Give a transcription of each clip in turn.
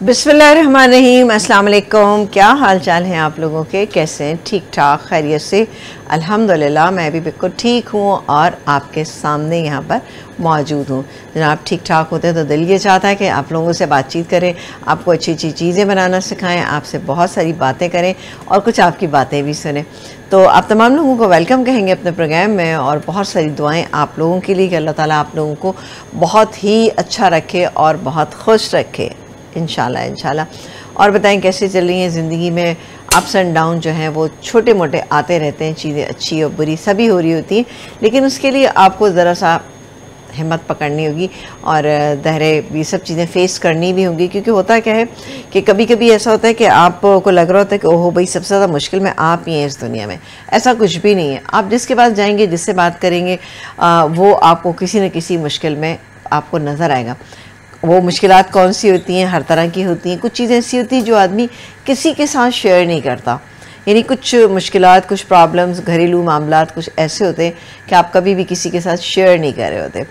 बिस्मिल्लाहिर्रहमानिर्रहीम, अस्सलाम वालेकुम। क्या हाल चाल हैं आप लोगों के? कैसे हैं? ठीक ठाक, खैरियत से? अल्हम्दुलिल्लाह मैं भी बिल्कुल ठीक हूँ और आपके सामने यहाँ पर मौजूद हूँ। जनाब ठीक ठाक होते हैं तो दिल ये चाहता है कि आप लोगों से बातचीत करें, आपको अच्छी अच्छी चीज़ें बनाना सिखाएं, आपसे बहुत सारी बातें करें और कुछ आपकी बातें भी सुने। तो आप तमाम लोगों को वेलकम कहेंगे अपने प्रोग्राम में और बहुत सारी दुआएं आप लोगों के लिए कि अल्लाह ताला आप लोगों को बहुत ही अच्छा रखे और बहुत खुश रखे इंशाल्लाह। और बताएं कैसे चल रही हैं ज़िंदगी में? अप्स एंड डाउन जो हैं वो छोटे मोटे आते रहते हैं, चीज़ें अच्छी और बुरी सभी हो रही होती हैं, लेकिन उसके लिए आपको ज़रा सा हिम्मत पकड़नी होगी और दहरे ये सब चीज़ें फ़ेस करनी भी होंगी। क्योंकि होता क्या है कि कभी कभी ऐसा होता है कि आपको लग रहा होता है कि ओहो भाई सबसे ज़्यादा मुश्किल में आप ही हैं इस दुनिया में। ऐसा कुछ भी नहीं है। आप जिसके पास जाएंगे, जिससे बात करेंगे, वो आपको किसी न किसी मुश्किल में आपको नज़र आएगा। वो मुश्किलात कौन सी होती हैं? हर तरह की होती हैं। कुछ चीज़ें ऐसी होती हैं जो आदमी किसी के साथ शेयर नहीं करता, यानी कुछ मुश्किलात, कुछ प्रॉब्लम्स, घरेलू मामलात कुछ ऐसे होते हैं कि आप कभी भी किसी के साथ शेयर नहीं कर रहे होते।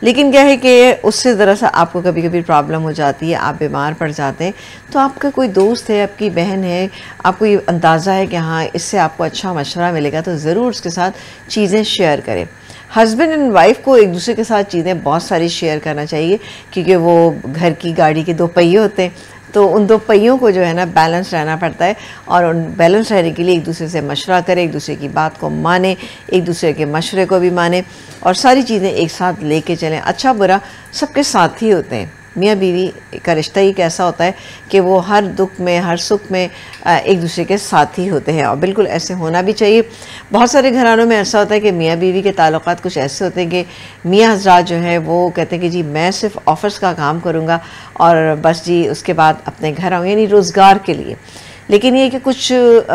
लेकिन क्या है कि उससे ज़रा सा आपको कभी कभी प्रॉब्लम हो जाती है, आप बीमार पड़ जाते हैं, तो आपका कोई दोस्त है, आपकी बहन है, आपको ये अंदाज़ा है कि हाँ इससे आपको अच्छा मशवरा मिलेगा, तो ज़रूर उसके साथ चीज़ें शेयर करें। हस्बैंड एंड वाइफ को एक दूसरे के साथ चीज़ें बहुत सारी शेयर करना चाहिए, क्योंकि वो घर की गाड़ी के दो पहिए होते हैं, तो उन दो पहियों को जो है ना बैलेंस रहना पड़ता है और उन बैलेंस रहने के लिए एक दूसरे से मशवरा करें, एक दूसरे की बात को माने, एक दूसरे के मशवरे को भी माने और सारी चीज़ें एक साथ लेके चलें। अच्छा बुरा सबके साथ ही होते हैं। मियाँ बीवी का रिश्ता ही कैसा होता है कि वो हर दुख में, हर सुख में एक दूसरे के साथ ही होते हैं और बिल्कुल ऐसे होना भी चाहिए। बहुत सारे घरानों में ऐसा होता है कि मियाँ बीवी के ताल्लुकात कुछ ऐसे होते हैं कि मियाँ हज़रात जो है वो कहते हैं कि जी मैं सिर्फ ऑफिस का काम करूँगा और बस जी उसके बाद अपने घर आऊँ, यानी रोज़गार के लिए। लेकिन ये कि कुछ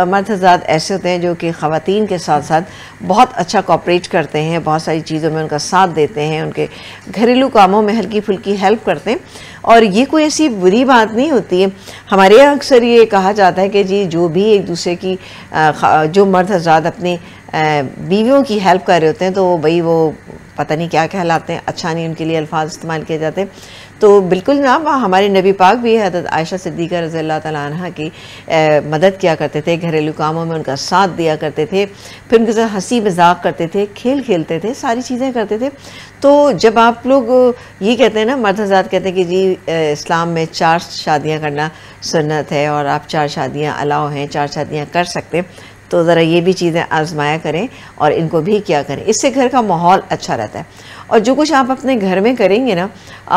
मर्द हज़रात ऐसे होते हैं जो कि ख़वातीन के साथ साथ बहुत अच्छा कोऑपरेट करते हैं, बहुत सारी चीज़ों में उनका साथ देते हैं, उनके घरेलू कामों में हल्की फुल्की हेल्प करते हैं और ये कोई ऐसी बुरी बात नहीं होती है। हमारे यहाँ अक्सर ये कहा जाता है कि जी जो भी एक दूसरे की जो मर्द हज़रात अपनी बीवियों की हेल्प कर रहे होते हैं तो भाई वो पता नहीं क्या कहलाते हैं, अच्छा नहीं उनके लिए अल्फाज इस्तेमाल किए जाते हैं। तो बिल्कुल जनाब हमारे नबी पाक भी हज़रत आयशा सिद्दीक़ा रज़ी अल्लाह तआला अन्हा की मदद किया करते थे, घरेलू कामों में उनका साथ दिया करते थे, फिर उनके साथ हंसी मजाक करते थे, खेल खेलते थे, सारी चीज़ें करते थे। तो जब आप लोग ये कहते हैं ना, मर्द हज़रात कहते हैं कि जी इस्लाम में 4 शादियाँ करना सुन्नत है और आप 4 शादियाँ अलाउ हैं, 4 शादियाँ कर सकते हैं, तो ज़रा ये भी चीज़ें आजमाया करें और इनको भी किया करें। इससे घर का माहौल अच्छा रहता है और जो कुछ आप अपने घर में करेंगे ना,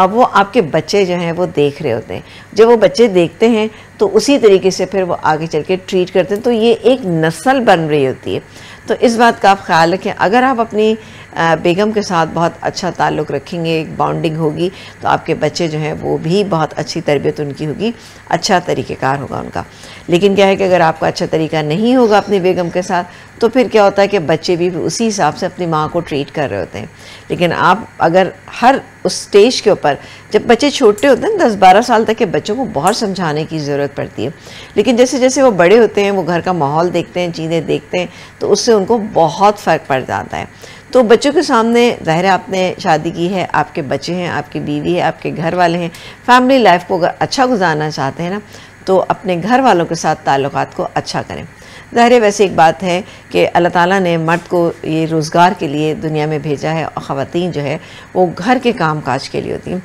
वो आपके बच्चे जो हैं वो देख रहे होते हैं। जब वो बच्चे देखते हैं तो उसी तरीके से फिर वो आगे चल के ट्रीट करते हैं, तो ये एक नस्ल बन रही होती है। तो इस बात का आप ख्याल रखें। अगर आप अपनी बेगम के साथ बहुत अच्छा ताल्लुक़ रखेंगे, एक बॉन्डिंग होगी, तो आपके बच्चे जो हैं वो भी बहुत अच्छी तरबियत उनकी होगी, अच्छा तरीक़ेकार होगा उनका। लेकिन क्या है कि अगर आपका अच्छा तरीका नहीं होगा अपनी बेगम के साथ, तो फिर क्या होता है कि बच्चे भी उसी हिसाब से अपनी माँ को ट्रीट कर रहे होते हैं। लेकिन आप अगर हर उस स्टेज के ऊपर, जब बच्चे छोटे होते हैं 10-12 साल तक के बच्चों को बहुत समझाने की ज़रूरत पड़ती है, लेकिन जैसे जैसे वो बड़े होते हैं, वो घर का माहौल देखते हैं, चीज़ें देखते हैं, तो उससे उनको बहुत फ़र्क पड़ जाता है। तो बच्चों के सामने ज़ाहिर है आपने शादी की है, आपके बच्चे हैं, आपकी बीवी है, आपके घर वाले हैं, फैमिली लाइफ को अगर अच्छा गुजारना चाहते हैं ना, तो अपने घर वालों के साथ ताल्लुकात को अच्छा करें। ज़ाहिर है वैसे एक बात है कि अल्लाह ताला ने मर्द को ये रोज़गार के लिए दुनिया में भेजा है और ख़वातीन जो है वो घर के काम काज के लिए होती हैं।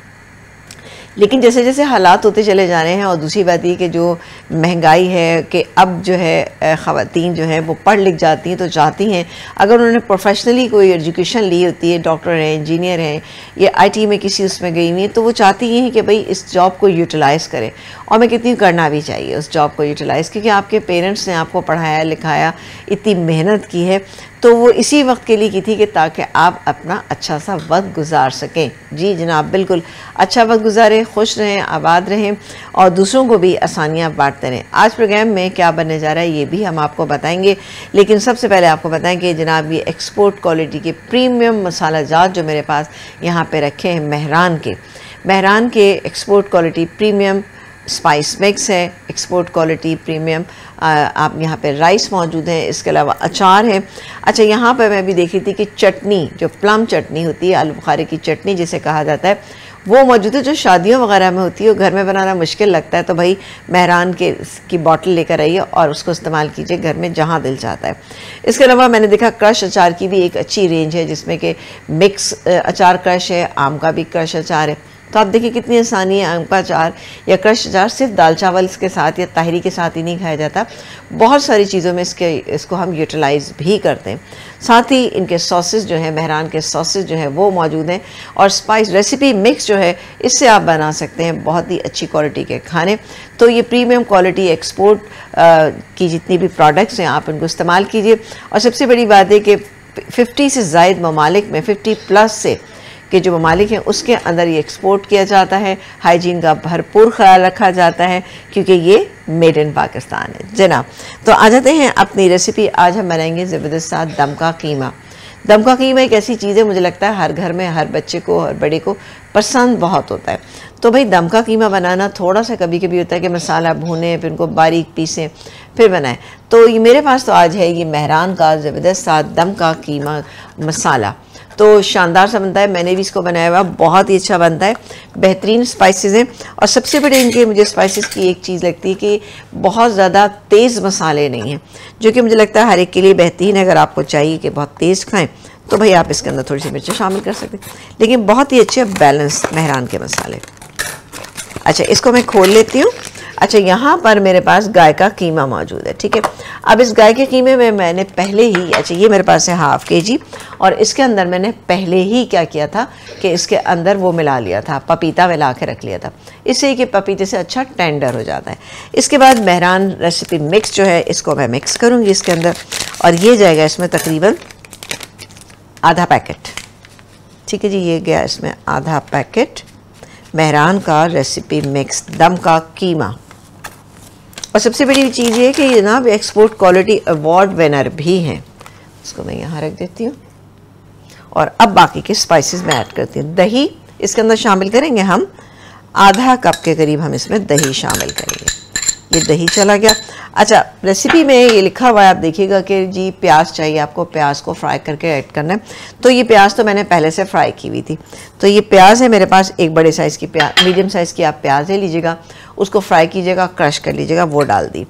लेकिन जैसे जैसे हालात होते चले जा रहे हैं और दूसरी बात ये कि जो महंगाई है कि अब जो है ख़वातीन जो है वो पढ़ लिख जाती हैं, तो चाहती हैं अगर उन्होंने प्रोफेशनली कोई एजुकेशन ली होती है, डॉक्टर हैं, इंजीनियर हैं या IT में किसी उसमें गई हुई है, तो वो चाहती हैं कि भाई इस जॉब को यूटिलाइज़ करें। और मैं कहती हूँ करना भी चाहिए उस जॉब को यूटिलाइज़, क्योंकि आपके पेरेंट्स ने आपको पढ़ाया लिखाया, इतनी मेहनत की है, तो वो इसी वक्त के लिए की थी कि ताकि आप अपना अच्छा सा वक्त गुजार सकें। जी जनाब, बिल्कुल अच्छा वक्त गुजारें, खुश रहें, आबाद रहें और दूसरों को भी आसानियाँ बांटते रहें। आज प्रोग्राम में क्या बनने जा रहा है ये भी हम आपको बताएंगे, लेकिन सबसे पहले आपको बताएं कि जनाब ये एक्सपोर्ट क्वालिटी के प्रीमियम मसाला जात जो मेरे पास यहाँ पे रखे हैं मेहरान के export quality premium spice mix है, एक्सपोर्ट क्वालिटी प्रीमियम। आप यहाँ पे राइस मौजूद है, इसके अलावा अचार है। अच्छा, यहाँ पे मैं भी देख रही थी कि चटनी, जो प्लम चटनी होती है, आलू बुखारे की चटनी जिसे कहा जाता है, वो मौजूद है जो शादियों वगैरह में होती है, घर में बनाना मुश्किल लगता है, तो भाई मेहरान की बॉटल लेकर आइए और उसको इस्तेमाल कीजिए घर में जहाँ दिल चाहता है। इसके अलावा मैंने देखा क्रश अचार की भी एक अच्छी रेंज है, जिसमें कि मिक्स अचार क्रश है, आम का भी क्रश अचार है। तो आप देखिए कितनी आसानी है। आम का अचार या क्रश अचार सिर्फ दाल चावल के साथ या ताहरी के साथ ही नहीं खाया जाता, बहुत सारी चीज़ों में इसको हम यूटिलाइज़ भी करते हैं। साथ ही इनके सॉसेस जो है, मेहरान के सॉसेस जो है वो मौजूद हैं, और स्पाइस रेसिपी मिक्स जो है इससे आप बना सकते हैं बहुत ही अच्छी क्वालिटी के खाने। तो ये प्रीमियम क्वालिटी एक्सपोर्ट की जितनी भी प्रोडक्ट्स हैं आप इनको इस्तेमाल कीजिए। और सबसे बड़ी बात है कि 50 से ज़ायद ममालिक में, 50+ से के जो ममालिक हैं उसके अंदर ये एक्सपोर्ट किया जाता है। हाइजीन का भरपूर ख्याल रखा जाता है क्योंकि ये मेड इन पाकिस्तान है जनाब। तो आ जाते हैं अपनी रेसिपी। आज हम बनाएंगे ज़बरदस्त सा दम का कीमा। दम का कीमा एक ऐसी चीज़ है, मुझे लगता है हर घर में हर बच्चे को हर बड़े को पसंद बहुत होता है। तो भाई दम का कीमा बनाना थोड़ा सा कभी कभी होता है कि मसाला भूनें, फिर उनको बारीक पीसें, फिर बनाएं। तो ये मेरे पास तो आज है ये मेहरान का ज़बरदस्त सा दम का कीमा मसाला। तो शानदार सा बनता है, मैंने भी इसको बनाया हुआ, बहुत ही अच्छा बनता है, बेहतरीन स्पाइसेस हैं। और सबसे बड़े इनके मुझे स्पाइसेस की एक चीज़ लगती है कि बहुत ज़्यादा तेज़ मसाले नहीं हैं, जो कि मुझे लगता है हर एक के लिए बेहतरीन है। अगर आपको चाहिए कि बहुत तेज़ खाएं तो भाई आप इसके अंदर थोड़ी सी मिर्चें शामिल कर सकते हैं, लेकिन बहुत ही अच्छे बैलेंस मेहरान के मसाले। अच्छा, इसको मैं खोल लेती हूँ। अच्छा, यहाँ पर मेरे पास गाय का कीमा मौजूद है, ठीक है। अब इस गाय के कीमे में मैंने पहले ही, अच्छा ये मेरे पास है 1/2 kg, और इसके अंदर मैंने पहले ही क्या किया था कि इसके अंदर वो मिला लिया था, पपीता मिला के रख लिया था, इससे कि पपीते से अच्छा टेंडर हो जाता है। इसके बाद मेहरान रेसिपी मिक्स जो है इसको मैं मिक्स करूँगी इसके अंदर, और ये जाएगा इसमें तकरीबन आधा पैकेट, ठीक है जी। ये गया इसमें आधा पैकेट मेहरान का रेसिपी मिक्स दम का कीमा। और सबसे बड़ी चीज़ ये कि ये ना एक्सपोर्ट क्वालिटी अवार्ड विनर भी हैं। इसको मैं यहाँ रख देती हूँ, और अब बाकी के स्पाइसेस मैं ऐड करती हूँ। दही इसके अंदर शामिल करेंगे हम, आधा कप के करीब हम इसमें दही शामिल करेंगे। ये दही चला गया। अच्छा, रेसिपी में ये लिखा हुआ है, आप देखिएगा कि जी प्याज चाहिए आपको, प्याज को फ्राई करके ऐड करना है। तो ये प्याज तो मैंने पहले से फ्राई की हुई थी। तो ये प्याज है मेरे पास, एक बड़े साइज़ की प्याज, मीडियम साइज़ की आप प्याज ले लीजिएगा, उसको फ्राई कीजिएगा, क्रश कर लीजिएगा, वो डाल दी।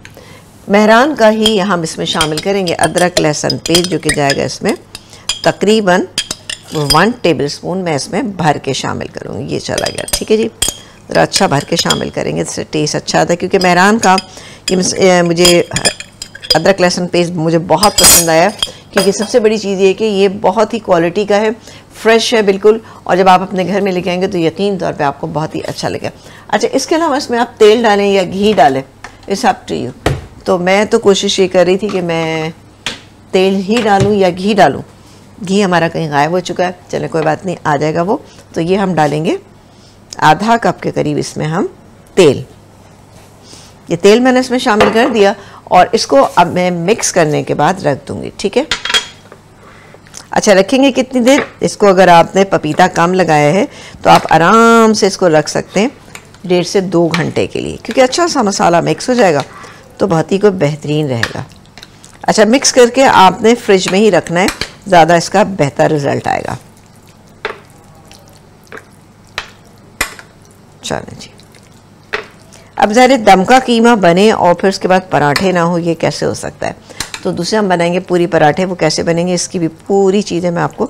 मेहरान का ही हम इसमें शामिल करेंगे अदरक लहसुन पेस्ट, जो कि जाएगा इसमें तकरीबन 1 टेबलस्पून मैं इसमें भर के शामिल करूँगी। ये चला गया, ठीक है जी। ज़रा अच्छा भर के शामिल करेंगे, इससे टेस्ट अच्छा आता है। क्योंकि मेहरान का ये मुझे अदरक लहसुन पेस्ट मुझे बहुत पसंद आया, क्योंकि सबसे बड़ी चीज़ ये है कि ये बहुत ही क्वालिटी का है, फ्रेश है बिल्कुल, और जब आप अपने घर में लेके आएंगे तो यकीन तौर पे आपको बहुत ही अच्छा लगेगा। अच्छा, इसके अलावा इसमें आप तेल डालें या घी डालें, इट्स अप टू यू। तो मैं तो कोशिश ये कर रही थी कि मैं तेल ही डालूँ या घी डालूँ। घी हमारा कहीं गायब हो चुका है, चले कोई बात नहीं, आ जाएगा वो। तो ये हम डालेंगे आधा कप के करीब इसमें हम तेल। ये तेल मैंने इसमें शामिल कर दिया, और इसको अब मैं मिक्स करने के बाद रख दूंगी, ठीक है। अच्छा, रखेंगे कितनी देर इसको? अगर आपने पपीता कम लगाया है तो आप आराम से इसको रख सकते हैं 1.5 से 2 घंटे के लिए, क्योंकि अच्छा सा मसाला मिक्स हो जाएगा तो बहुत ही कोई बेहतरीन रहेगा। अच्छा, मिक्स करके आपने फ्रिज में ही रखना है, ज़्यादा इसका बेहतर रिज़ल्ट आएगा। चलें जी, अब ज़ाहिर दम का कीमा बने और फिर उसके बाद पराठे ना हो, ये कैसे हो सकता है? तो दूसरे हम बनाएंगे पूरी पराठे, वो कैसे बनेंगे इसकी भी पूरी चीज़ें मैं आपको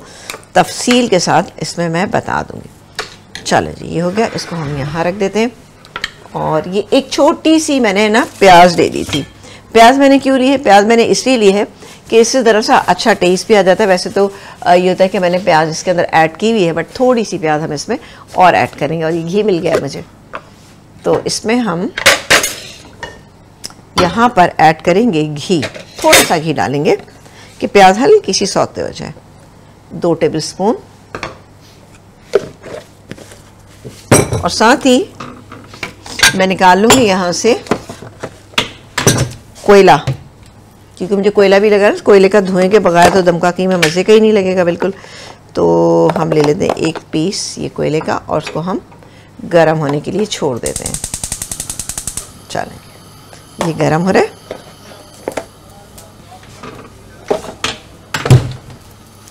तफसील के साथ इसमें मैं बता दूंगी। चलो जी, ये हो गया, इसको हम यहाँ रख देते हैं। और ये एक छोटी सी मैंने ना प्याज ले ली थी। प्याज मैंने क्यों ली है? प्याज मैंने इसलिए ली है कि इससे ज़रा सा अच्छा टेस्ट भी आ जाता है। वैसे तो ये होता है कि मैंने प्याज इसके अंदर ऐड की हुई है, बट थोड़ी सी प्याज हम इसमें और ऐड करेंगे। और ये घी मिल गया है मुझे, तो इसमें हम यहाँ पर ऐड करेंगे घी, थोड़ा सा घी डालेंगे कि प्याज हल्की सी सौते हो जाए। 2 टेबलस्पून, और साथ ही मैं निकाल लूँगी यहाँ से कोयला, क्योंकि मुझे कोयला भी लगा, कोयले का धुएं के बगैर तो दम का कीमा मज़े का ही नहीं लगेगा बिल्कुल। तो हम ले लेते हैं 1 पीस ये कोयले का, और उसको हम गरम होने के लिए छोड़ देते हैं। चलें, ये गरम हो रहा है,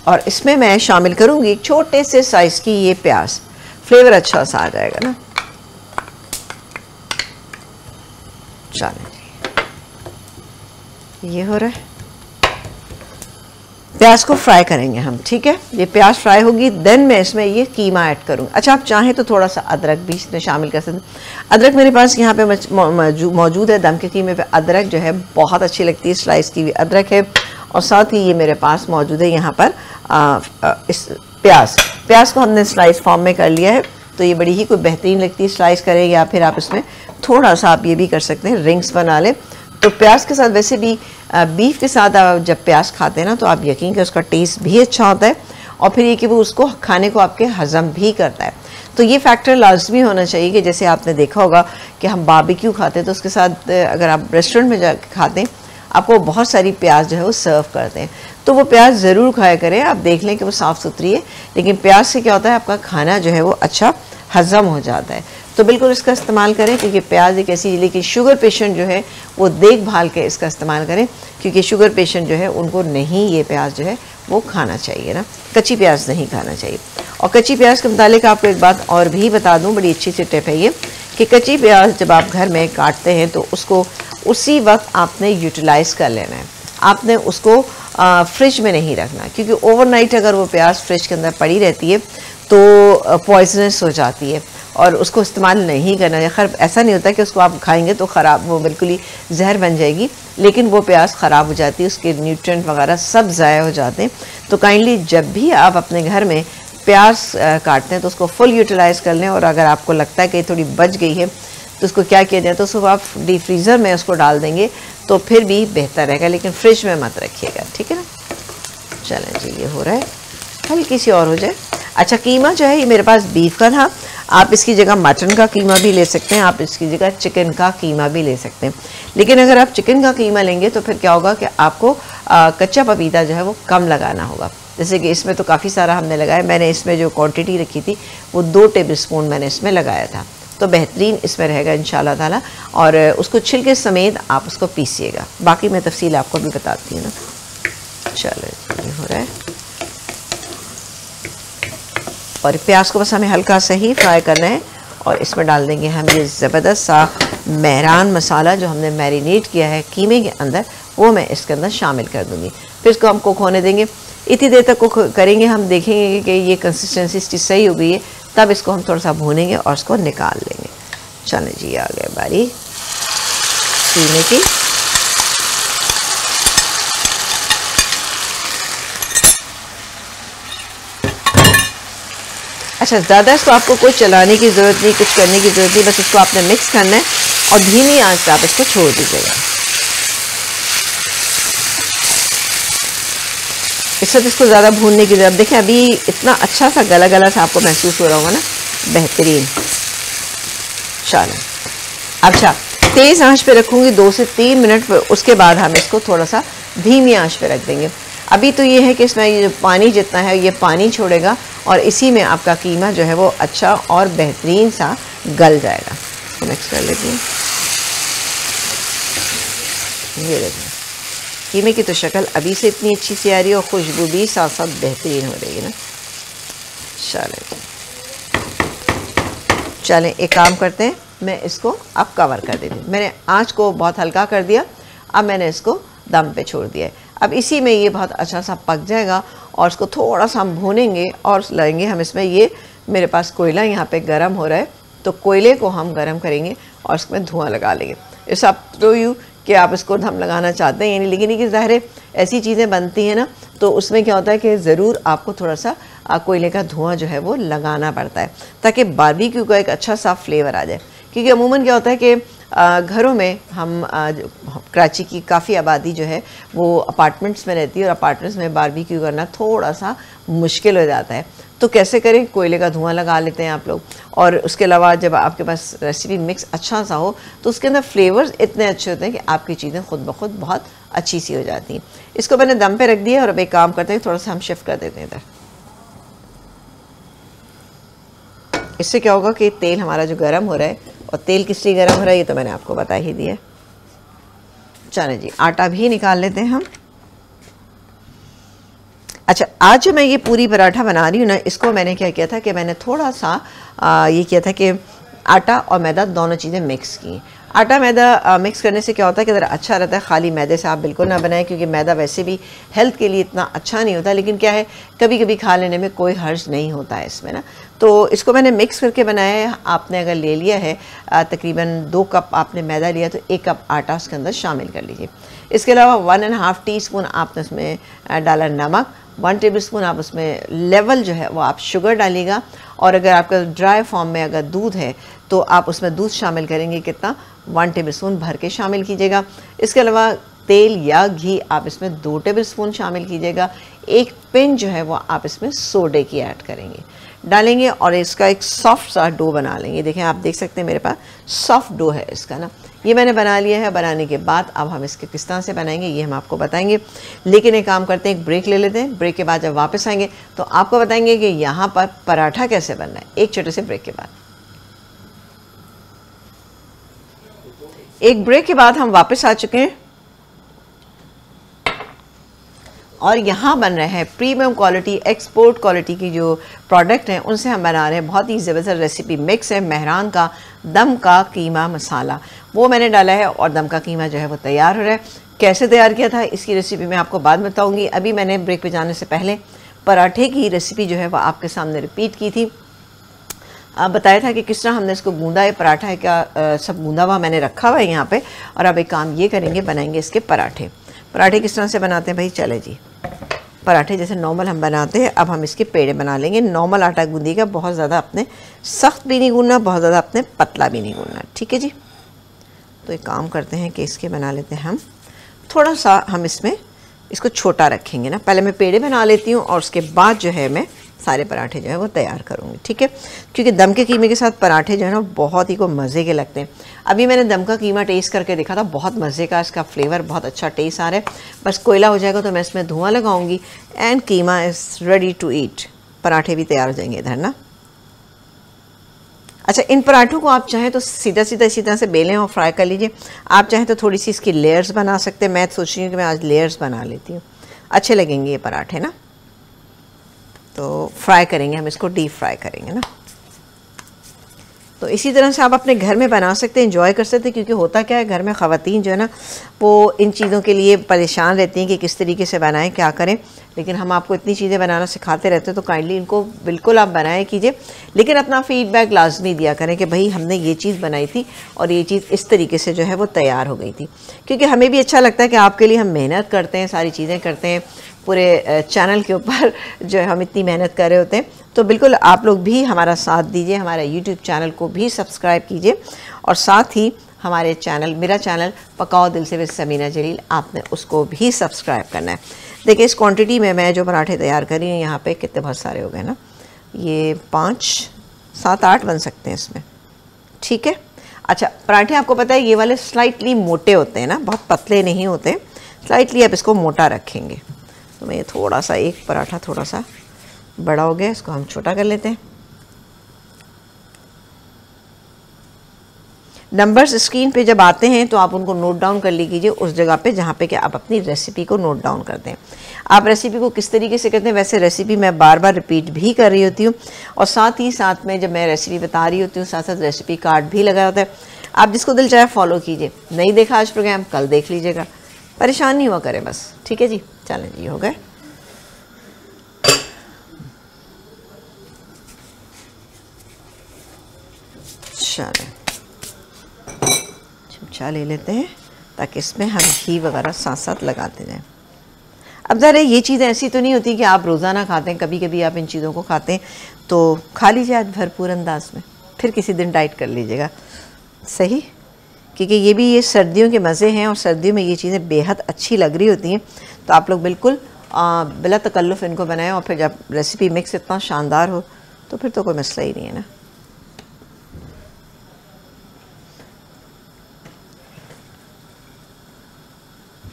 और इसमें मैं शामिल करूंगी एक छोटे से साइज़ की ये प्याज। फ्लेवर अच्छा सा आ जाएगा ना। चलें जी, ये हो रहा है। प्याज को फ्राई करेंगे हम, ठीक है। ये प्याज फ्राई होगी, देन मैं इसमें ये कीमा ऐड करूँगी। अच्छा, आप चाहें तो थोड़ा सा अदरक भी इसमें शामिल कर सकते हैं। अदरक मेरे पास यहाँ पे मौजूद है। दम के कीमे पे अदरक जो है बहुत अच्छी लगती है, स्लाइस की हुई अदरक है। और साथ ही ये मेरे पास मौजूद है यहाँ पर इस प्याज को हमने स्लाइस फॉर्म में कर लिया है, तो ये बड़ी ही कोई बेहतरीन लगती है स्लाइस करें, या फिर आप इसमें थोड़ा सा आप ये भी कर सकते हैं, रिंग्स बना लें। तो प्याज के साथ, वैसे भी बीफ के साथ आप जब प्याज खाते हैं ना, तो आप यकीन करें उसका टेस्ट भी अच्छा होता है, और फिर ये कि वो उसको खाने को आपके हज़म भी करता है। तो ये फैक्टर लाजमी होना चाहिए कि जैसे आपने देखा होगा कि हम बारबेक्यू खाते हैं, तो उसके साथ अगर आप रेस्टोरेंट में जाकर खाते हैं, आपको बहुत सारी प्याज जो है वो सर्व करते हैं, तो वो प्याज ज़रूर खाया करें। आप देख लें कि वो साफ़ सुथरी है, लेकिन प्याज से क्या होता है, आपका खाना जो है वो अच्छा हज़म हो जाता है। तो बिल्कुल इसका इस्तेमाल करें, क्योंकि प्याज एक ऐसी, लेकिन शुगर पेशेंट जो है वो देखभाल के इसका इस्तेमाल करें, क्योंकि शुगर पेशेंट जो है उनको नहीं ये प्याज जो है वो खाना चाहिए ना, कच्ची प्याज नहीं खाना चाहिए। और कच्ची प्याज के मुतालिक आपको एक बात और भी बता दूं, बड़ी अच्छी सी टिप है ये, कि कच्ची प्याज जब आप घर में काटते हैं तो उसको उसी वक्त आपने यूटिलाइज़ कर लेना है। आपने उसको फ्रिज में नहीं रखना, क्योंकि ओवरनाइट अगर वो प्याज फ्रिज के अंदर पड़ी रहती है तो पॉइजनस हो जाती है, और उसको इस्तेमाल नहीं करना है। खैर ऐसा नहीं होता कि उसको आप खाएंगे तो ख़राब, वो बिल्कुल ही जहर बन जाएगी, लेकिन वो प्याज ख़राब हो जाती है, उसके न्यूट्रिएंट वगैरह सब ज़ाया हो जाते हैं। तो काइंडली जब भी आप अपने घर में प्याज काटते हैं तो उसको फुल यूटिलाइज़ कर लें, और अगर आपको लगता है कि थोड़ी बच गई है तो उसको क्या किया जाए, तो उसको आप डीप फ्रीज़र में उसको डाल देंगे तो फिर भी बेहतर रहेगा, लेकिन फ्रिज में मत रखिएगा, ठीक है ना। चलें जी, ये हो रहा है, हल्की सी और हो जाए। अच्छा, कीमा जो है ये मेरे पास बीफ का था, आप इसकी जगह मटन का कीमा भी ले सकते हैं, आप इसकी जगह चिकन का कीमा भी ले सकते हैं। लेकिन अगर आप चिकन का कीमा लेंगे तो फिर क्या होगा कि आपको कच्चा पपीता जो है वो कम लगाना होगा। जैसे कि इसमें तो काफ़ी सारा हमने लगाया, मैंने इसमें जो क्वांटिटी रखी थी वो 2 टेबलस्पून मैंने इसमें लगाया था, तो बेहतरीन इसमें रहेगा इंशाल्लाह ताला। और उसको छिलके समेत आप उसको पीसिएगा, बाकी मैं तफसील आपको भी बताती हूँ ना। चलो ये हो रहा है, और प्याज को बस हमें हल्का सा ही फ्राई करना है, और इसमें डाल देंगे हम ये ज़बरदस्त सा मेहरान मसाला जो हमने मैरिनेट किया है कीमे के अंदर, वो मैं इसके अंदर शामिल कर दूँगी। फिर इसको हम कुक होने देंगे, इतनी देर तक कुक करेंगे, हम देखेंगे कि ये कंसिस्टेंसी इसकी सही हो गई है, तब इसको हम थोड़ा सा भूनेंगे और इसको निकाल लेंगे। चलें जी, आ गया बारी कीमे की। अच्छा, ज़्यादा इसको आपको कुछ चलाने की ज़रूरत नहीं, कुछ करने की ज़रूरत नहीं, बस इसको आपने मिक्स करना है और धीमी आंच पे आप इसको छोड़ दीजिएगा। इस वक्त इसको ज़्यादा भूनने की ज़रूरत, देखें अभी इतना अच्छा सा गला गला सा आपको महसूस हो रहा होगा ना, बेहतरीन। चलें, अच्छा तेज़ आंच पे रखूँगी 2 से 3 मिनट पर, उसके बाद हम इसको थोड़ा सा धीमी आंच पे रख देंगे। अभी तो ये है कि इसमें ये जो पानी जितना है ये पानी छोड़ेगा, और इसी में आपका कीमा जो है वो अच्छा और बेहतरीन सा गल जाएगा। इसको मिक्स कर लेती हूँ। ये देखिए, कीमे की तो शक्ल अभी से इतनी अच्छी सी आ रही है, और खुशबू भी साथ साथ बेहतरीन हो रही है ना। चलें एक काम करते हैं, मैं इसको अब कवर कर देती हूँ। मैंने आँच को बहुत हल्का कर दिया, अब मैंने इसको दम पे छोड़ दिया है। अब इसी में ये बहुत अच्छा सा पक जाएगा, और इसको थोड़ा सा हम भूनेंगे और लाएंगे हम इसमें, ये मेरे पास कोयला यहाँ पे गर्म हो रहा है, तो कोयले को हम गर्म करेंगे और इसमें धुआं लगा लेंगे। इट्स अप टू यू कि आप इसको दम लगाना चाहते हैं या नहीं, लेकिन ये ज़ाहिर है ऐसी चीज़ें बनती हैं ना, तो उसमें क्या होता है कि ज़रूर आपको थोड़ा सा कोयले का धुआं जो है वो लगाना पड़ता है, ताकि बारबेक्यू का एक अच्छा सा फ्लेवर आ जाए। क्योंकि अमूमन क्या होता है कि घरों में हम कराची की काफ़ी आबादी जो है वो अपार्टमेंट्स में रहती है, और अपार्टमेंट्स में बारबेक्यू करना थोड़ा सा मुश्किल हो जाता है। तो कैसे करें, कोयले का धुआं लगा लेते हैं आप लोग, और उसके अलावा जब आपके पास रेसिपी मिक्स अच्छा सा हो तो उसके अंदर फ्लेवर्स इतने अच्छे होते हैं कि आपकी चीज़ें खुद ब खुद बहुत अच्छी सी हो जाती हैं। इसको मैंने दम पे रख दिया, और अब एक काम करते हैं, थोड़ा सा हम शिफ्ट कर देते हैं इधर। इससे क्या होगा कि तेल हमारा जो गर्म हो रहा है, और तेल किस लिए गर्म हो रहा है ये तो मैंने आपको बता ही दिया। चलें जी, आटा भी निकाल लेते हैं हम। अच्छा, आज जो मैं ये पूरी पराठा बना रही हूँ ना, इसको मैंने क्या किया था कि मैंने थोड़ा सा ये किया था कि आटा और मैदा दोनों चीज़ें मिक्स की। आटा मैदा मिक्स करने से क्या होता है कि ज़रा अच्छा रहता है। खाली मैदे से आप बिल्कुल ना बनाएं, क्योंकि मैदा वैसे भी हेल्थ के लिए इतना अच्छा नहीं होता, लेकिन क्या है कभी कभी खा लेने में कोई हर्ज नहीं होता है इसमें ना। तो इसको मैंने मिक्स करके बनाया है। आपने अगर ले लिया है तकरीबन 2 कप आपने मैदा लिया, तो 1 कप आटा उसके अंदर शामिल कर लीजिए। इसके अलावा 1.5 टीस्पून आपने उसमें डाला नमक, 1 टेबलस्पून आप उसमें लेवल जो है वो आप शुगर डालिएगा। और अगर आपका ड्राई फॉर्म में अगर दूध है तो आप उसमें दूध शामिल करेंगे, कितना 1 टेबलस्पून भर के शामिल कीजिएगा। इसके अलावा तेल या घी आप इसमें 2 टेबलस्पून शामिल कीजिएगा। 1 पिंच जो है वो आप इसमें सोडे की ऐड करेंगे, डालेंगे और इसका एक सॉफ्ट सा डो बना लेंगे। देखें, आप देख सकते हैं मेरे पास सॉफ्ट डो है इसका ना, ये मैंने बना लिया है। बनाने के बाद अब हम इसके किस तरह से बनाएंगे ये हम आपको बताएंगे, लेकिन एक काम करते हैं, एक ब्रेक ले लेते हैं। ब्रेक के बाद जब वापस आएंगे तो आपको बताएंगे कि यहाँ पर पराठा कैसे बनना है। एक छोटे से ब्रेक के बाद, एक ब्रेक के बाद हम वापस आ चुके हैं और यहाँ बन रहे हैं प्रीमियम क्वालिटी, एक्सपोर्ट क्वालिटी की जो प्रोडक्ट हैं उनसे हम बना रहे हैं बहुत ही ज़बरदस्त रेसिपी। मिक्स है मेहरान का दम का कीमा मसाला, वो मैंने डाला है और दम का कीमा जो है वो तैयार हो रहा है। कैसे तैयार किया था इसकी रेसिपी मैं आपको बाद में बताऊँगी। अभी मैंने ब्रेक पे जाने से पहले पराठे की रेसिपी जो है वो आपके सामने रिपीट की थी। बताया था कि किस तरह हमने इसको गूंदा है। पराठा है क्या सब गूंदा हुआ मैंने रखा हुआ है यहाँ पे। और अब एक काम ये करेंगे, बनाएंगे इसके पराठे। पराठे किस तरह से बनाते हैं भाई, चले जी। पराठे जैसे नॉर्मल हम बनाते हैं, अब हम इसके पेड़े बना लेंगे। नॉर्मल आटा गूंदिएगा, बहुत ज़्यादा अपने सख्त भी नहीं गूंदना, बहुत ज़्यादा अपने पतला भी नहीं गूंदना, ठीक है जी। तो एक काम करते हैं कि इसके बना लेते हैं हम थोड़ा सा, हम इसमें इसको छोटा रखेंगे ना। पहले मैं पेड़े बना लेती हूँ और उसके बाद जो है मैं सारे पराठे जो है वो तैयार करूँगी, ठीक है। क्योंकि दम के कीमे के साथ पराठे जो है ना बहुत ही को मज़े के लगते हैं। अभी मैंने दम का कीमा टेस्ट करके देखा था, बहुत मज़े का इसका फ्लेवर, बहुत अच्छा टेस्ट आ रहा है। बस कोयला हो जाएगा तो मैं इसमें धुआं लगाऊंगी and keema is ready to eat. पराठे भी तैयार हो जाएंगे इधर ना। अच्छा, इन पराठों को आप चाहें तो सीधा सीधा इसी तरह से बेलें और फ्राई कर लीजिए। आप चाहें तो थोड़ी सी इसकी लेयर्स बना सकते हैं। मैं सोच रही हूँ कि मैं आज लेयर्स बना लेती हूँ, अच्छे लगेंगे ये पराठे ना। तो फ्राई करेंगे हम इसको, डीप फ्राई करेंगे ना। तो इसी तरह से आप अपने घर में बना सकते हैं, एंजॉय कर सकते हैं। क्योंकि होता क्या है, घर में ख़वातीन जो है ना वो इन चीज़ों के लिए परेशान रहती हैं कि किस तरीके से बनाएं, क्या करें। लेकिन हम आपको इतनी चीज़ें बनाना सिखाते रहते हैं, तो काइंडली इनको बिल्कुल आप बनाएं कीजिए। लेकिन अपना फ़ीडबैक लाजमी दिया करें कि भाई हमने ये चीज़ बनाई थी और ये चीज़ इस तरीके से जो है वो तैयार हो गई थी। क्योंकि हमें भी अच्छा लगता है कि आपके लिए हम मेहनत करते हैं, सारी चीज़ें करते हैं, पूरे चैनल के ऊपर जो है हम इतनी मेहनत कर रहे होते हैं। तो बिल्कुल आप लोग भी हमारा साथ दीजिए, हमारा यूट्यूब चैनल को भी सब्सक्राइब कीजिए और साथ ही हमारे चैनल, मेरा चैनल पकाओ दिल से विद समीना जलील, आपने उसको भी सब्सक्राइब करना है। देखिए, इस क्वांटिटी में मैं जो पराठे तैयार कर रही हूँ यहाँ पे कितने बहुत सारे हो गए ना, ये 5, 7, 8 बन सकते हैं इसमें, ठीक है। अच्छा, पराठे आपको पता है ये वाले स्लाइटली मोटे होते हैं ना, बहुत पतले नहीं होते, स्लाइटली आप इसको मोटा रखेंगे। तो मैं ये थोड़ा सा, एक पराठा थोड़ा सा बड़ा हो गया, इसको हम छोटा कर लेते हैं। नंबर्स स्क्रीन पे जब आते हैं तो आप उनको नोट डाउन कर लीजिए उस जगह पे जहाँ पे कि आप अपनी रेसिपी को नोट डाउन करते हैं। आप रेसिपी को किस तरीके से करते हैं, वैसे रेसिपी मैं बार बार रिपीट भी कर रही होती हूँ और साथ ही साथ में जब मैं रेसिपी बता रही होती हूँ साथ साथ रेसिपी कार्ड भी लगा होता है। आप जिसको दिल चाहे फॉलो कीजिए। नहीं देखा आज प्रोग्राम, कल देख लीजिएगा, परेशान नहीं हुआ करें बस, ठीक है जी। चलें जी, हो गए। चलें, चमचा ले लेते हैं ताकि इसमें हम घी वगैरह साथ साथ लगाते जाएं। अब ज़रा ये चीज़ें ऐसी तो नहीं होती कि आप रोज़ाना खाते हैं, कभी कभी आप इन चीज़ों को खाते हैं, तो खा लीजिए आज भरपूर अंदाज में, फिर किसी दिन डाइट कर लीजिएगा, सही। क्योंकि ये भी ये सर्दियों के मज़े हैं और सर्दियों में ये चीज़ें बेहद अच्छी लग रही होती हैं। तो आप लोग बिल्कुल बिला तकल्लुफ़ इनको बनाएं और फिर जब रेसिपी मिक्स इतना शानदार हो तो फिर तो कोई मसला ही नहीं है ना।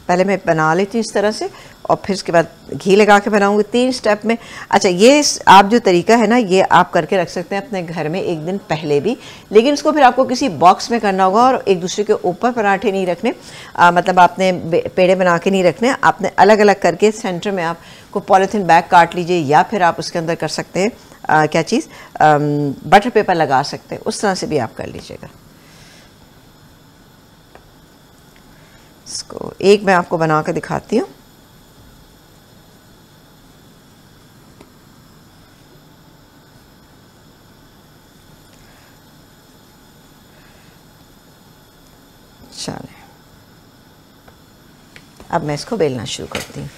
पहले मैं बना लेती हूँ इस तरह से और फिर उसके बाद घी लगा के बनाऊँगी 3 स्टेप में। अच्छा, ये आप जो तरीका है ना, ये आप करके रख सकते हैं अपने घर में एक दिन पहले भी, लेकिन उसको फिर आपको किसी बॉक्स में करना होगा और एक दूसरे के ऊपर पराठे नहीं रखने, मतलब आपने पेड़े बना के नहीं रखने, आपने अलग अलग करके सेंटर में आपको पॉलीथीन बैग काट लीजिए या फिर आप उसके अंदर कर सकते हैं क्या चीज़, बटर पेपर लगा सकते हैं, उस तरह से भी आप कर लीजिएगा। इसको एक मैं आपको बना के दिखाती हूँ। चलें, अब मैं इसको बेलना शुरू करती हूँ।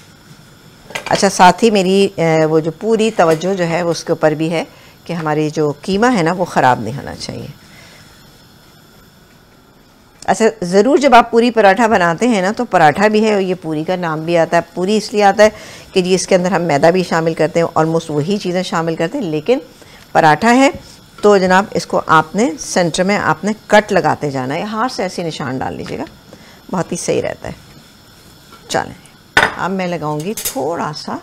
अच्छा, साथ ही मेरी वो जो पूरी तवज्जो जो है वो उसके ऊपर भी है कि हमारी जो कीमा है ना वो ख़राब नहीं होना चाहिए। अच्छा, ज़रूर जब आप पूरी पराठा बनाते हैं ना तो पराठा भी है और ये पूरी का नाम भी आता है। पूरी इसलिए आता है कि जी इसके अंदर हम मैदा भी शामिल करते हैं, ऑलमोस्ट वही चीज़ें शामिल करते हैं, लेकिन पराठा है तो जनाब इसको आपने सेंटर में आपने कट लगाते जाना है, हाथ से ऐसे निशान डाल लीजिएगा, बहुत ही सही रहता है। चलें, अब मैं लगाऊंगी थोड़ा सा,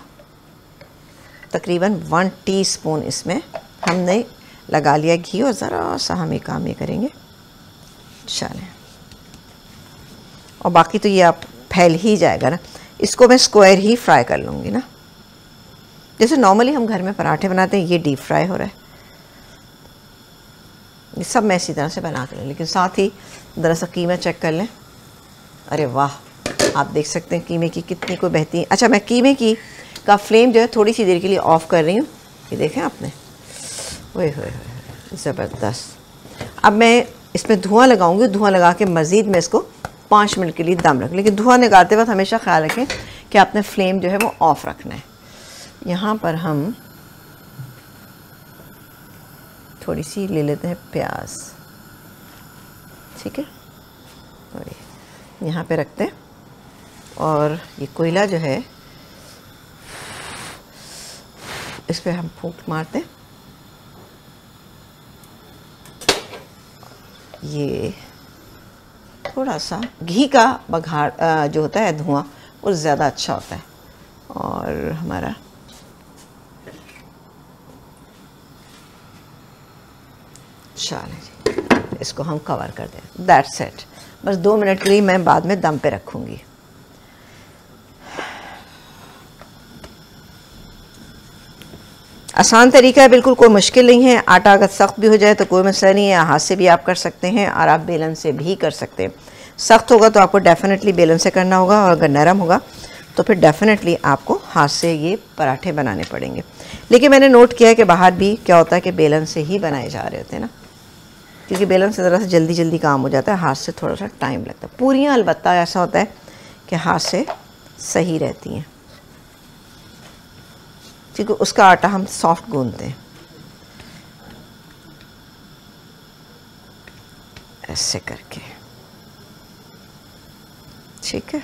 तकरीबन 1 टीस्पून इसमें हमने लगा लिया घी और ज़रा सा हम एक काम ये करेंगे। चलें, और बाकी तो ये आप फैल ही जाएगा ना। इसको मैं स्क्वायर ही फ्राई कर लूँगी ना, जैसे नॉर्मली हम घर में पराठे बनाते हैं। ये डीप फ्राई हो रहा है, ये सब मैं इसी तरह से बना कर लें, लेकिन साथ ही ज़रा सा कीमा चेक कर लें। अरे वाह, आप देख सकते हैं कीमे की कितनी कोई बेहतरीन। अच्छा, मैं कीमे की का फ्लेम जो है थोड़ी सी देर के लिए ऑफ़ कर रही हूँ, ये देखें आपने, ओए होए ज़बरदस्त। अब मैं इसमें धुआं लगाऊंगी, धुआं लगा के मज़ीद मैं इसको 5 मिनट के लिए दम रख, लेकिन धुआं लगाते वक्त हमेशा ख्याल रखें कि आपने फ्लेम जो है वो ऑफ़ रखना है। यहाँ पर हम थोड़ी सी ले लेते हैं प्याज, ठीक है, और यहाँ पे रखते हैं और ये कोयला जो है इस पर हम फूंक मारते हैं। ये थोड़ा सा घी का बघार जो होता है, धुआं, वो ज़्यादा अच्छा होता है। और हमारा चलें जी, इसको हम कवर कर दें, दैट्स इट। बस 2 मिनट के लिए मैं बाद में दम पे रखूँगी। आसान तरीका है, बिल्कुल कोई मुश्किल नहीं है। आटा अगर सख्त भी हो जाए तो कोई मसला नहीं है, हाथ से भी आप कर सकते हैं और आप बेलन से भी कर सकते हैं। सख्त होगा तो आपको डेफिनेटली बेलन से करना होगा, और अगर नरम होगा तो फिर डेफिनेटली आपको हाथ से ये पराठे बनाने पड़ेंगे। लेकिन मैंने नोट किया है कि बाहर भी क्या होता है कि बेलन से ही बनाए जा रहे होते हैं ना, क्योंकि बेलन से ज़रा सा जल्दी जल्दी काम हो जाता है, हाथ से थोड़ा सा टाइम लगता है। पूरियाँ अलबत्ता ऐसा होता है कि हाथ से सही रहती हैं, क्योंकि उसका आटा हम सॉफ्ट गूंदते हैं ऐसे करके, ठीक है।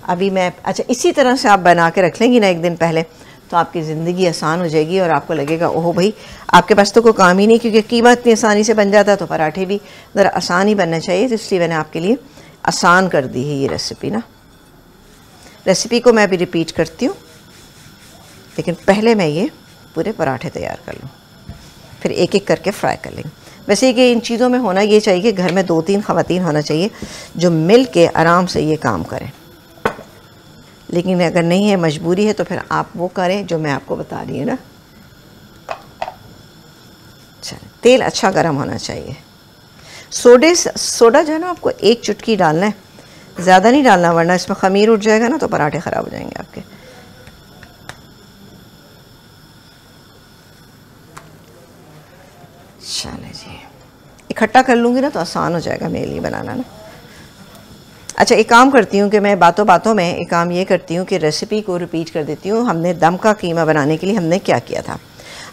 अभी मैं, अच्छा, इसी तरह से आप बना के रख लेंगी ना एक दिन पहले, तो आपकी ज़िंदगी आसान हो जाएगी और आपको लगेगा ओह भाई आपके पास तो कोई काम ही नहीं, क्योंकि कीमा इतनी आसानी से बन जाता है, तो पराठे भी ज़रा आसान ही बनना चाहिए। तो इसलिए मैंने आपके लिए आसान कर दी है ये रेसिपी ना। रेसिपी को मैं अभी रिपीट करती हूँ, लेकिन पहले मैं ये पूरे पराठे तैयार कर लूँ, फिर एक एक करके फ्राई कर लेंगे। वैसे कि इन चीज़ों में होना ये चाहिए कि घर में 2-3 ख़वातीन होना चाहिए जो मिल के आराम से ये काम करें, लेकिन अगर नहीं है, मजबूरी है, तो फिर आप वो करें जो मैं आपको बता रही हूँ ना। चल, तेल अच्छा गर्म होना चाहिए। सोडा जो है ना आपको 1 चुटकी डालना है, ज़्यादा नहीं डालना, वरना इसमें ख़मीर उठ जाएगा ना तो पराठे ख़राब हो जाएंगे आपके। चलें जी, इकट्ठा कर लूँगी ना तो आसान हो जाएगा मेरे लिए बनाना ना। अच्छा, एक काम करती हूँ कि मैं बातों बातों में एक काम ये करती हूँ कि रेसिपी को रिपीट कर देती हूँ। हमने दम का कीमा बनाने के लिए हमने क्या किया था,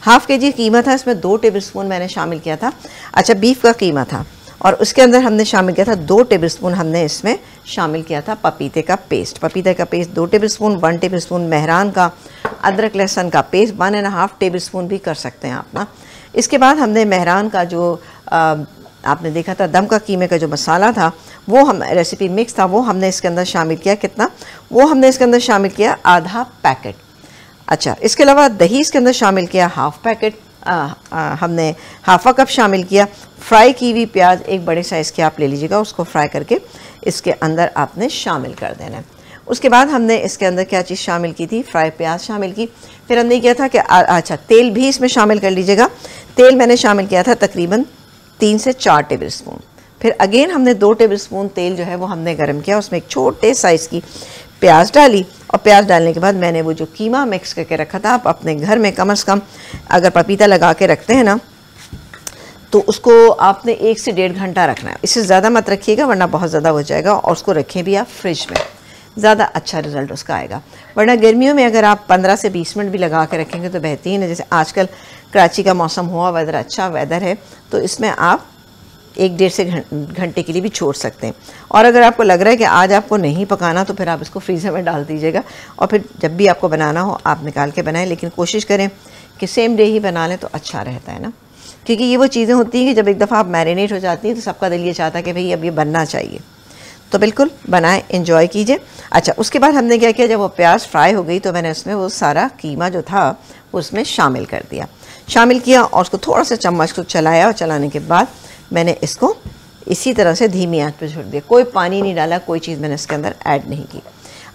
½ kg कीमा था, इसमें 2 टेबलस्पून मैंने शामिल किया था। अच्छा, बीफ का कीमा था और उसके अंदर हमने शामिल किया था 2 टेबलस्पून हमने इसमें शामिल किया था पपीते का पेस्ट। पपीते का पेस्ट 2 टेबलस्पून, 1 टेबलस्पून मेहरान का अदरक लहसुन का पेस्ट, 1.5 टेबलस्पून भी कर सकते हैं आप ना। इसके बाद हमने मेहरान का जो आपने देखा था दम का कीमे का जो मसाला था वो हम रेसिपी मिक्स था वो हमने इसके अंदर शामिल किया। कितना? वो हमने इसके अंदर शामिल किया आधा पैकेट। अच्छा, इसके अलावा दही इसके अंदर शामिल किया हाफ पैकेट, हमने हाफा कप शामिल किया। फ्राई की हुई प्याज एक बड़े साइज़ की आप ले लीजिएगा, उसको फ्राई करके इसके अंदर आपने शामिल कर देना है। उसके बाद हमने इसके अंदर क्या चीज़ शामिल की थी? फ्राई प्याज शामिल की। फिर हमने किया था कि अच्छा तेल भी इसमें शामिल कर लीजिएगा। तेल मैंने शामिल किया था तकरीबन 3 से 4 टेबल स्पून। फिर अगेन हमने 2 टेबल स्पून तेल जो है वो हमने गर्म किया, उसमें एक छोटे साइज़ की प्याज डाली और प्याज डालने के बाद मैंने वो जो कीमा मिक्स करके रखा था, आप अपने घर में कम से कम अगर पपीता लगा के रखते हैं ना तो उसको आपने 1 से 1.5 घंटा रखना है। इससे ज़्यादा मत रखिएगा वरना बहुत ज़्यादा हो जाएगा, और उसको रखें भी आप फ्रिज में, ज़्यादा अच्छा रिज़ल्ट उसका आएगा। वरना गर्मियों में अगर आप 15 से 20 मिनट भी लगा के रखेंगे तो बेहतरीन है। जैसे आजकल कराची का मौसम हुआ, वेदर अच्छा वेदर है, तो इसमें आप 1-1.5 से घंटे के लिए भी छोड़ सकते हैं। और अगर आपको लग रहा है कि आज आपको नहीं पकाना तो फिर आप इसको फ्रीज़र में डाल दीजिएगा और फिर जब भी आपको बनाना हो आप निकाल के बनाएं। लेकिन कोशिश करें कि सेम डे ही बना लें तो अच्छा रहता है ना, क्योंकि ये वो चीज़ें होती हैं कि जब एक दफ़ा आप मैरिनेट हो जाती हैं तो सबका दिल ये चाहता है कि भाई अब ये बनना चाहिए। तो बिल्कुल बनाएं, एंजॉय कीजिए। अच्छा, उसके बाद हमने क्या किया, जब वो प्याज फ्राई हो गई तो मैंने उसमें वो सारा कीमा जो था वो उसमें शामिल कर दिया, शामिल किया और उसको थोड़ा सा चम्मच को चलाया, और चलाने के बाद मैंने इसको इसी तरह से धीमी आंच पर छोड़ दिया। कोई पानी नहीं डाला, कोई चीज़ मैंने इसके अंदर ऐड नहीं की।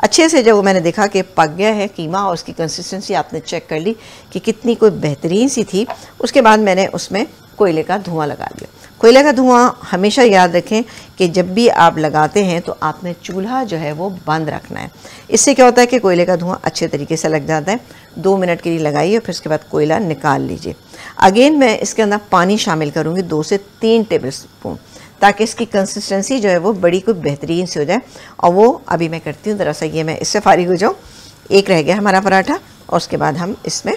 अच्छे से जब मैंने देखा कि पक गया है कीमा और उसकी कंसिस्टेंसी आपने चेक कर ली कि कितनी कोई बेहतरीन सी थी, उसके बाद मैंने उसमें कोयले का धुआं लगा दिया। कोयले का धुआं हमेशा याद रखें कि जब भी आप लगाते हैं तो आपने चूल्हा जो है वो बंद रखना है। इससे क्या होता है कि कोयले का धुआं अच्छे तरीके से लग जाता है। 2 मिनट के लिए लगाइए, फिर उसके बाद कोयला निकाल लीजिए। अगेन मैं इसके अंदर पानी शामिल करूँगी 2 से 3 टेबल स्पून, ताकि इसकी कंसिस्टेंसी जो है वो बड़ी कोई बेहतरीन से हो जाए। और वो अभी मैं करती हूँ, दरअसल ये मैं इससे फारिग हो जाऊँ। एक रह गया हमारा पराठा और उसके बाद हम इसमें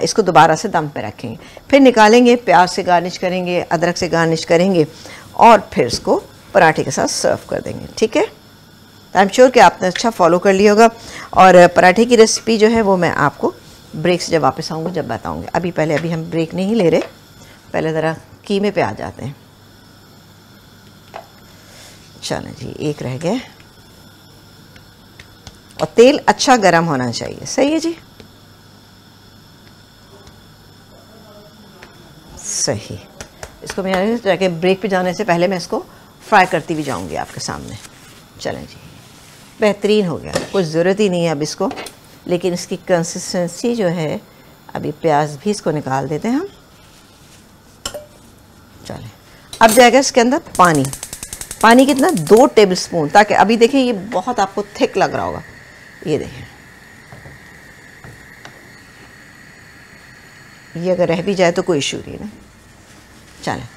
इसको दोबारा से दम पे रखेंगे, फिर निकालेंगे, प्याज से गार्निश करेंगे, अदरक से गार्निश करेंगे और फिर इसको पराठे के साथ सर्व कर देंगे। ठीक है, आई एम श्योर कि आपने अच्छा फॉलो कर लिया होगा। और पराठे की रेसिपी जो है वो मैं आपको ब्रेक से जब वापस आऊँगी जब बताऊँगी। अभी हम ब्रेक नहीं ले रहे, पहले ज़रा कीमे पे आ जाते हैं। चलें जी, एक रह गया और तेल अच्छा गर्म होना चाहिए। सही है जी, सही। इसको मैं जाके ब्रेक पे जाने से पहले मैं इसको फ्राई करती भी जाऊंगी आपके सामने। चलें जी, बेहतरीन हो गया, कुछ ज़रूरत ही नहीं है अब इसको, लेकिन इसकी कंसिस्टेंसी जो है, अभी प्याज भी इसको निकाल देते हैं हम। चलें, अब जाएगा इसके अंदर पानी। पानी कितना? 2 टेबल स्पून, ताकि अभी देखें ये बहुत आपको थिक लग रहा होगा, ये देखें, ये अगर रह भी जाए तो कोई इशू नहीं ना। चलें,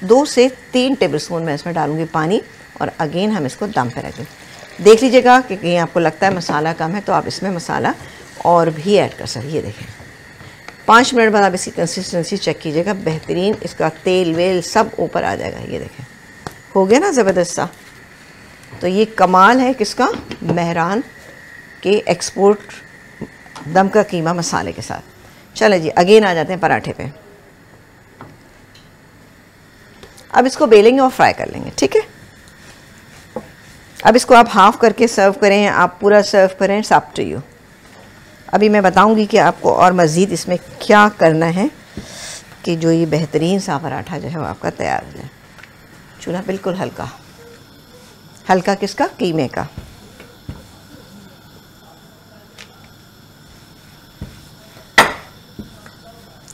2 से 3 टेबल स्पून मैं इसमें डालूंगी पानी और अगेन हम इसको दम पे रखें। देख लीजिएगा कि कहीं आपको लगता है मसाला कम है तो आप इसमें मसाला और भी ऐड कर सकते। ये देखें, 5 मिनट बाद आप इसकी कंसिस्टेंसी चेक कीजिएगा, बेहतरीन, इसका तेल वेल सब ऊपर आ जाएगा। ये देखें, हो गया ना ज़बरदस्त सा। तो ये कमाल है किसका? मेहरान के एक्सपोर्ट दम का कीमा मसाले के साथ। चले जी, अगेन आ जाते हैं पराठे पे। अब इसको बेलेंगे और फ्राई कर लेंगे। ठीक है, अब इसको आप हाफ करके सर्व करें, आप पूरा सर्व करें, इट्स अप टू यू। अभी मैं बताऊंगी कि आपको और मज़ीद इसमें क्या करना है कि जो ये बेहतरीन सा पराठा जो है वो आपका तैयार हो जाए। चूल्हा बिल्कुल हल्का, हल्का किसका? कीमे का।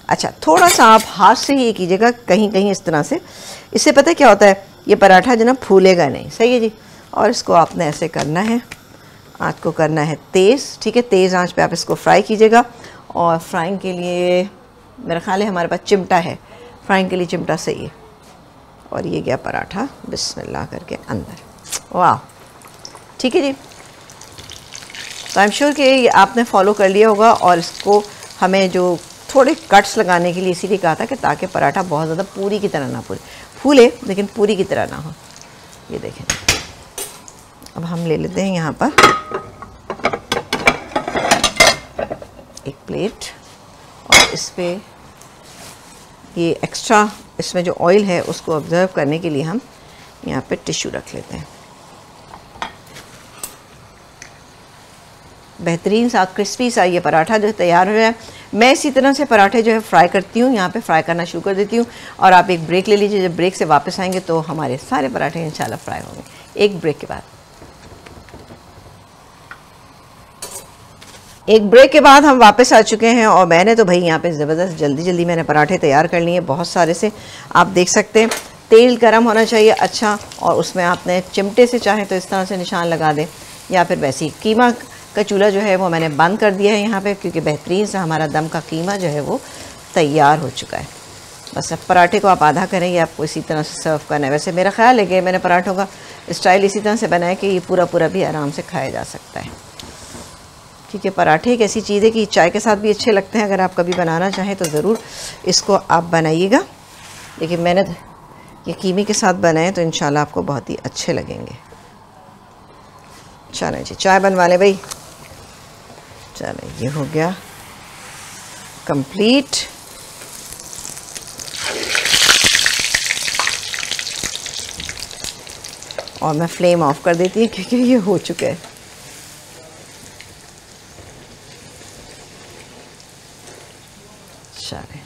अच्छा, थोड़ा सा आप हाथ से ही ये कीजिएगा, कहीं कहीं इस तरह से। इससे पता है क्या होता है, ये पराठा जो ना फूलेगा नहीं। सही है जी। और इसको आपने ऐसे करना है, आँच को करना है तेज़। ठीक है, तेज़ आंच पे आप इसको फ्राई कीजिएगा। और फ्राइंग के लिए मेरा ख्याल है हमारे पास चिमटा है, फ्राइंग के लिए चिमटा सही है। और ये गया पराठा बिस्मिल्लाह करके अंदर। वाह, ठीक है जी। तो आई एम श्योर कि आपने फॉलो कर लिया होगा। और इसको हमें जो थोड़े कट्स लगाने के लिए इसीलिए कहा था कि ताकि पराठा बहुत ज़्यादा पूरी की तरह ना फूले, लेकिन पूरी की तरह ना हो। ये देखें, अब हम ले लेते हैं यहाँ पर एक प्लेट और इस पे ये एक्स्ट्रा इसमें जो ऑयल है उसको ऑब्ज़र्व करने के लिए हम यहाँ पे टिश्यू रख लेते हैं। बेहतरीन सा क्रिस्पी सा ये पराठा जो तैयार हो जाए। मैं इसी तरह से पराठे जो है फ्राई करती हूँ, यहाँ पे फ्राई करना शुरू कर देती हूँ और आप एक ब्रेक ले लीजिए। जब ब्रेक से वापस आएंगे तो हमारे सारे पराठे इंशाल्लाह फ्राई होंगे एक ब्रेक के बाद। एक ब्रेक के बाद हम वापस आ चुके हैं और मैंने तो भाई यहाँ पे ज़बरदस्त जल्दी जल्दी मैंने पराठे तैयार कर लिए बहुत सारे से। आप देख सकते हैं तेल गर्म होना चाहिए अच्छा, और उसमें आपने चिमटे से चाहें तो इस तरह से निशान लगा दें, या फिर वैसे ही कीमा का चूल्हा जो है वो मैंने बंद कर दिया है यहाँ पे, क्योंकि बेहतरीन सा हमारा दम का कीमा जो है वो तैयार हो चुका है। बस अब पराठे को आप आधा करें, या आपको इसी तरह से सर्व करना है। वैसे मेरा ख्याल है कि मैंने पराठों का स्टाइल इसी तरह से बनाया कि ये पूरा पूरा भी आराम से खाया जा सकता है, क्योंकि पराठे एक ऐसी चीज़ है कि चाय के साथ भी अच्छे लगते हैं। अगर आप कभी बनाना चाहें तो ज़रूर इसको आप बनाइएगा। लेकिन मैंने ये कीमे के साथ बनाए तो इंशाल्लाह आपको बहुत ही अच्छे लगेंगे। चलें जी, चाय बनवा लें भाई। चलें, ये हो गया कंप्लीट। और मैं फ्लेम ऑफ कर देती हूँ क्योंकि ये हो चुका है। चलें,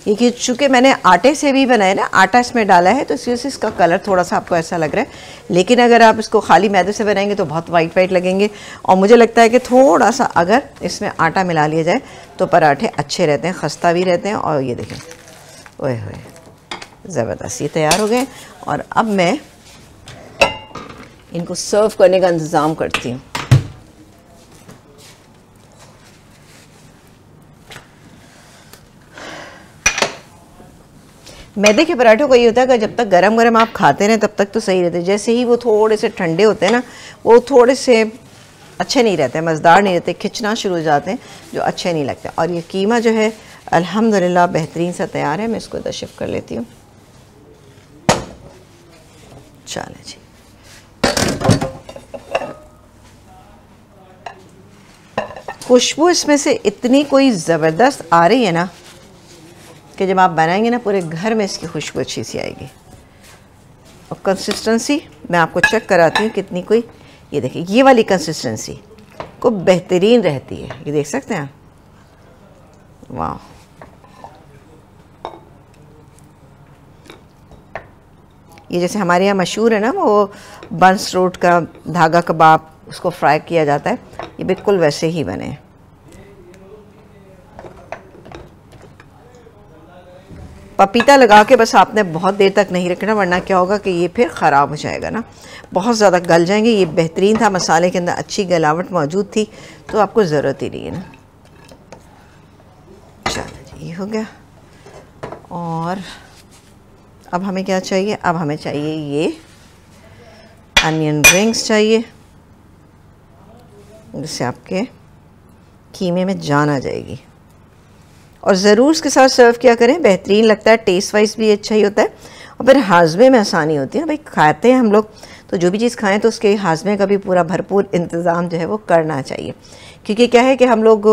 ये चूँकि मैंने आटे से भी बनाया ना, आटा इसमें डाला है तो इसी वजह से इसका कलर थोड़ा सा आपको ऐसा लग रहा है। लेकिन अगर आप इसको खाली मैदे से बनाएंगे तो बहुत वाइट वाइट लगेंगे। और मुझे लगता है कि थोड़ा सा अगर इसमें आटा मिला लिया जाए तो पराठे अच्छे रहते हैं, खस्ता भी रहते हैं। और ये देखें, ओए होए, ज़बरदस्त ये तैयार हो गए। और अब मैं इनको सर्व करने का इंतज़ाम करती हूँ। मैदे के पराठों का ये होता है कि जब तक गरम गरम आप खाते रहें तब तक तो सही रहते हैं। जैसे ही वो थोड़े से ठंडे होते हैं ना, वो थोड़े से अच्छे नहीं रहते, मज़ेदार नहीं रहते, खिंचना शुरू हो जाते हैं, जो अच्छे नहीं लगते। और ये कीमा जो है अल्हम्दुलिल्लाह बेहतरीन सा तैयार है। मैं इसको इधर शिफ्ट कर लेती हूँ। चलें जी, खुशबू इसमें से इतनी कोई ज़बरदस्त आ रही है ना कि जब आप बनाएंगे ना पूरे घर में इसकी खुशबू अच्छी सी आएगी। और कंसिस्टेंसी मैं आपको चेक कराती हूँ कितनी कोई, ये देखिए ये वाली कंसिस्टेंसी को बेहतरीन रहती है। ये देख सकते हैं, वाह। ये जैसे हमारे यहाँ मशहूर है ना वो बंस रोट का धागा कबाब, उसको फ्राई किया जाता है, ये बिल्कुल वैसे ही बने। पपीता लगा के बस आपने बहुत देर तक नहीं रखना, वरना क्या होगा कि ये फिर ख़राब हो जाएगा ना, बहुत ज़्यादा गल जाएंगे। ये बेहतरीन था, मसाले के अंदर अच्छी गलावट मौजूद थी, तो आपको ज़रूरत ही नहीं है ना। चलो ये हो गया। और अब हमें क्या चाहिए? अब हमें चाहिए ये अनियन रिंग्स चाहिए, जिससे आपके कीमे में जान आ जाएगी। और ज़रूर इसके साथ सर्व किया करें, बेहतरीन लगता है, टेस्ट वाइज भी अच्छा ही होता है और फिर हाजमे में आसानी होती है ना। भाई खाते हैं हम लोग तो जो भी चीज़ खाएं तो उसके हाजमे का भी पूरा भरपूर इंतज़ाम जो है वो करना चाहिए। क्योंकि क्या है कि हम लोग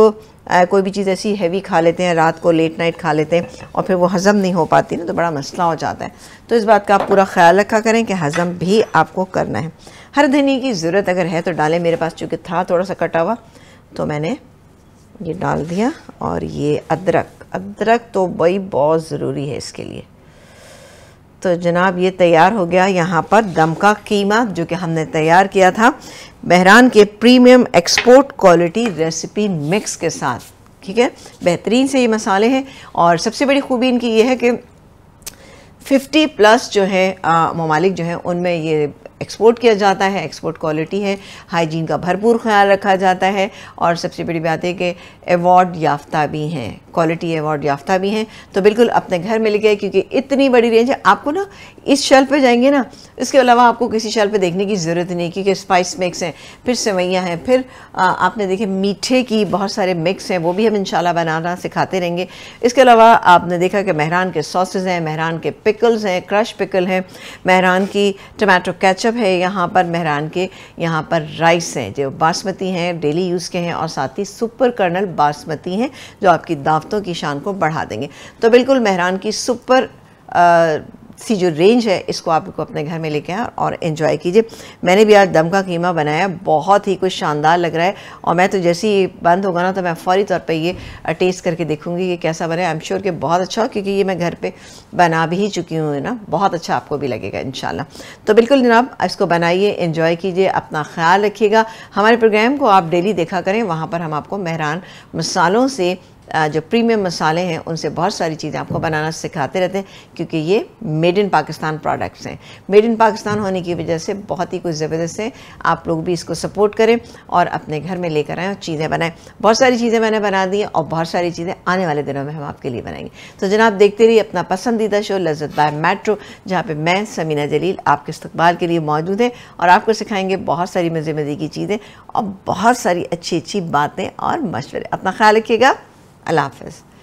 कोई भी चीज़ ऐसी हैवी खा लेते हैं, रात को लेट नाइट खा लेते हैं और फिर वो हज़म नहीं हो पाती ना, तो बड़ा मसला हो जाता है। तो इस बात का आप पूरा ख्याल रखा करें कि हज़म भी आपको करना है। हर धनिया की ज़रूरत अगर है तो डालें। मेरे पास चूँकि था थोड़ा सा कटा हुआ तो मैंने ये डाल दिया। और ये अदरक तो भाई बहुत ज़रूरी है इसके लिए। तो जनाब ये तैयार हो गया यहाँ पर दम का कीमा, जो कि हमने तैयार किया था बहरान के premium export quality recipe mix के साथ। ठीक है, बेहतरीन से ये मसाले हैं। और सबसे बड़ी खूबी इनकी ये है कि 50+ जो है ममालिक जो है उनमें ये एक्सपोर्ट किया जाता है। एक्सपोर्ट क्वालिटी है, हाइजीन का भरपूर ख्याल रखा जाता है। और सबसे बड़ी बात है कि अवार्ड याफ्ता भी हैं, क्वालिटी अवार्ड याफ्ता भी हैं। तो बिल्कुल अपने घर में लेके, क्योंकि इतनी बड़ी रेंज है। आपको ना इस शेल्फ पे जाएंगे ना, इसके अलावा आपको किसी शेल्फ पे देखने की ज़रूरत नहीं, क्योंकि स्पाइस मिक्स हैं, फिर सेवैयाँ हैं, फिर आपने देखे मीठे की बहुत सारे मिक्स हैं, वो भी हम इंशाल्लाह बनाना सिखाते रहेंगे। इसके अलावा आपने देखा कि मेहरान के सॉसेज हैं, मेहरान के पिकल्स हैं, क्रश पिकल हैं, मेहरान की टमाटो केचप सब है यहाँ पर मेहरान के, यहाँ पर राइस हैं जो बासमती हैं, डेली यूज़ के हैं, और साथ ही सुपर कर्नल बासमती हैं जो आपकी दावतों की शान को बढ़ा देंगे। तो बिल्कुल मेहरान की सुपर सी जो रेंज है इसको आपको अपने घर में लेके आए और एंजॉय कीजिए। मैंने भी आज दम का कीमा बनाया, बहुत ही कुछ शानदार लग रहा है, और मैं तो जैसे ही बंद होगा ना तो मैं फ़ौरी तौर पे ये टेस्ट करके देखूंगी कि कैसा बना है। आई एम श्योर कि बहुत अच्छा हो, क्योंकि ये मैं घर पे बना भी ही चुकी हूँ ना, बहुत अच्छा आपको भी लगेगा इंशाल्लाह। तो बिल्कुल जनाब इसको बनाइए, एंजॉय कीजिए, अपना ख्याल रखिएगा। हमारे प्रोग्राम को आप डेली देखा करें, वहाँ पर हम आपको मेहरान मसालों से जो प्रीमियम मसाले हैं उनसे बहुत सारी चीज़ें आपको बनाना सिखाते रहते हैं, क्योंकि ये मेड इन पाकिस्तान प्रोडक्ट्स हैं। मेड इन पाकिस्तान होने की वजह से बहुत ही कुछ ज़बरदस्त है। आप लोग भी इसको सपोर्ट करें और अपने घर में लेकर आएँ और चीज़ें बनाएं। बहुत सारी चीज़ें मैंने बना दी हैं और बहुत सारी चीज़ें आने वाले दिनों में हम आपके लिए बनाएंगे। तो जनाब देखते रहिए अपना पसंदीदा शो लज़्ज़त बाय मेट्रो, जहाँ पर मैं समीना जलील आपके इस्तकबाल के लिए मौजूद है और आपको सिखाएंगे बहुत सारी मज़े की चीज़ें और बहुत सारी अच्छी अच्छी बातें और मशवरे। अपना ख्याल रखिएगा। अल्लाह हाफ़िज़।